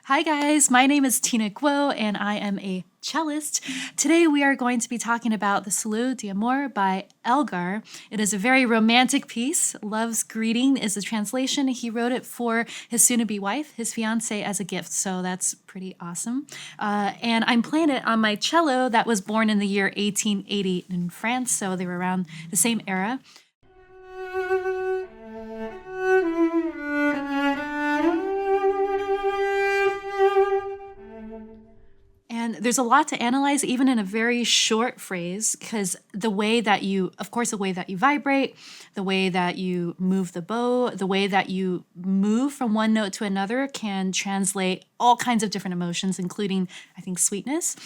Hi guys, my name is Tina Guo and I am a cellist. Today we are going to be talking about the Salut d'Amour by Elgar. It is a very romantic piece. Love's Greeting is the translation. He wrote it for his soon-to-be wife, his fiance, as a gift, so that's pretty awesome. And I'm playing it on my cello that was born in the year 1880 in France, so they were around the same era. And there's a lot to analyze, even in a very short phrase, because the way that you vibrate, the way that you move the bow, the way that you move from one note to another can translate all kinds of different emotions, including, I think, sweetness.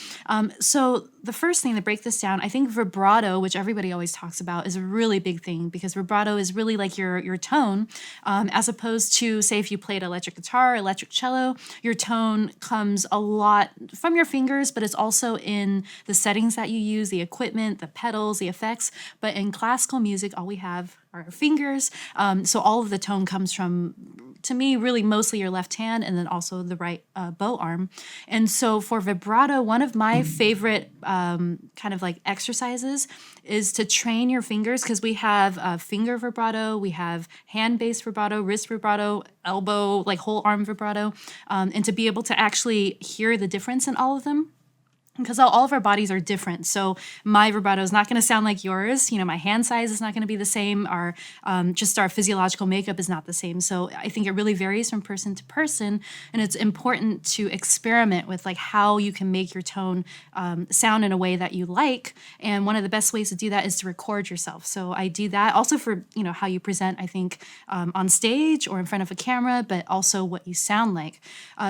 So the first thing to break this down, I think vibrato, which everybody always talks about, is a really big thing because vibrato is really like your tone, as opposed to, say, if you played electric guitar, electric cello, your tone comes a lot from your fingers, but it's also in the settings that you use, the equipment, the pedals, the effects. But in classical music, all we have are our fingers. So all of the tone comes from, to me, really mostly your left hand and then also the right bow arm. And so for vibrato, one of my favorite kind of like exercises is to train your fingers, because we have finger vibrato, we have hand-based vibrato, wrist vibrato, elbow, like whole arm vibrato, and to be able to actually hear the difference in all of them. Because all of our bodies are different. So my vibrato is not going to sound like yours. You know, my hand size is not going to be the same. Our just our physiological makeup is not the same. So I think it really varies from person to person. And it's important to experiment with like how you can make your tone sound in a way that you like. And one of the best ways to do that is to record yourself. So I do that also for, you know, how you present, I think, on stage or in front of a camera, but also what you sound like.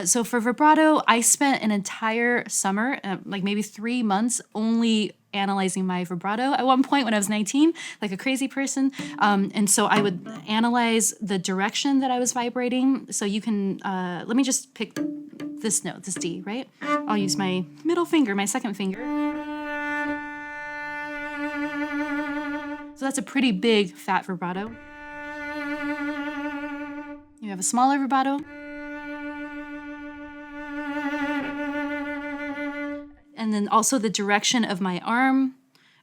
So for vibrato, I spent an entire summer, like maybe 3 months, only analyzing my vibrato at one point when I was 19, like a crazy person. And so I would analyze the direction that I was vibrating. So you can, let me just pick this note, this D, right? I'll use my middle finger, my second finger. So that's a pretty big, fat vibrato. You have a smaller vibrato. And then also the direction of my arm.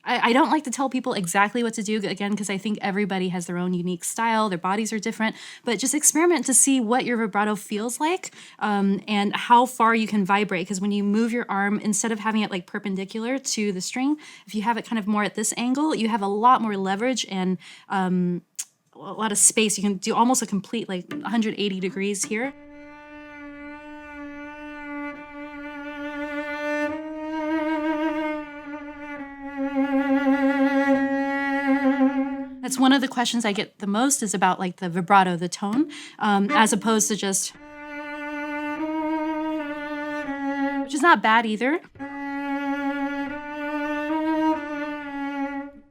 I don't like to tell people exactly what to do, again, because I think everybody has their own unique style, their bodies are different, but just experiment to see what your vibrato feels like, and how far you can vibrate, because when you move your arm, instead of having it like perpendicular to the string, if you have it kind of more at this angle, you have a lot more leverage and a lot of space. You can do almost a complete like 180 degrees here. That's one of the questions I get the most, is about like the vibrato, the tone, as opposed to just, which is not bad either.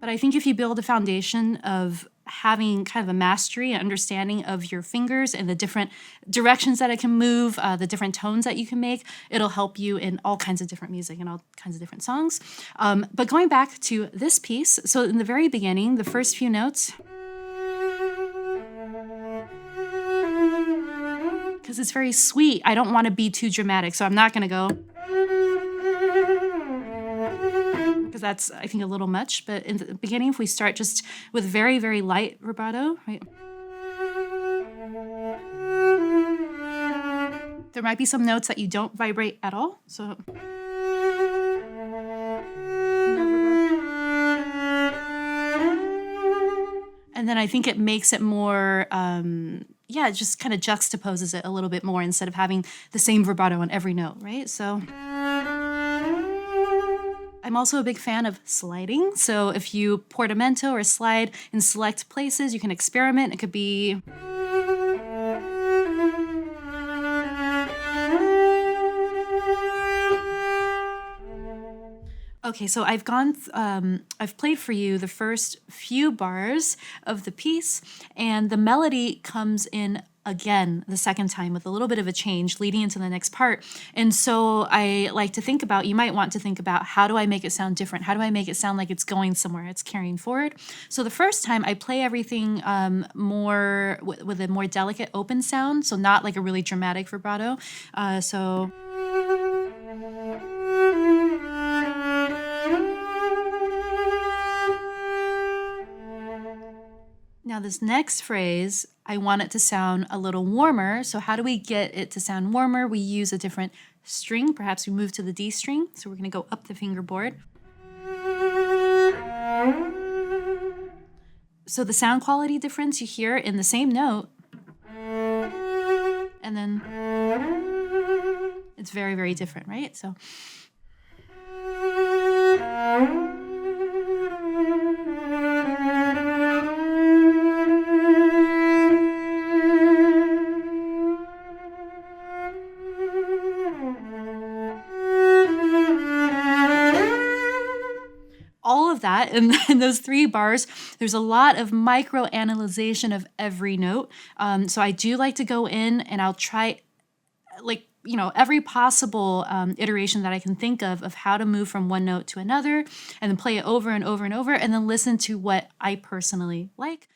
But I think if you build a foundation of having kind of a mastery and understanding of your fingers and the different directions that it can move, the different tones that you can make, it'll help you in all kinds of different music and all kinds of different songs. But going back to this piece, so in the very beginning, the first few notes, because it's very sweet, I don't want to be too dramatic, so I'm not going to go, because that's, I think, a little much. But in the beginning, if we start just with very, very light vibrato, right? There might be some notes that you don't vibrate at all. So and then I think it makes it more, it just kind of juxtaposes it a little bit more instead of having the same vibrato on every note, right? So I'm also a big fan of sliding. So if you portamento or slide in select places, you can experiment. It could be, okay, so I've played for you the first few bars of the piece, and the melody comes in again the second time with a little bit of a change leading into the next part. And so I like to think about, you might want to think about, how do I make it sound different? How do I make it sound like it's going somewhere, it's carrying forward? So the first time I play everything more with a more delicate open sound, so not like a really dramatic vibrato. So now this next phrase, I want it to sound a little warmer. So how do we get it to sound warmer? We use a different string. Perhaps we move to the D string. So we're going to go up the fingerboard. So the sound quality difference you hear in the same note, and then it's very, very different, right? So all of that in those 3 bars, there's a lot of micro analyzation of every note. So I do like to go in and I'll try, like, every possible iteration that I can think of how to move from one note to another, and then play it over and over and over, and then listen to what I personally like.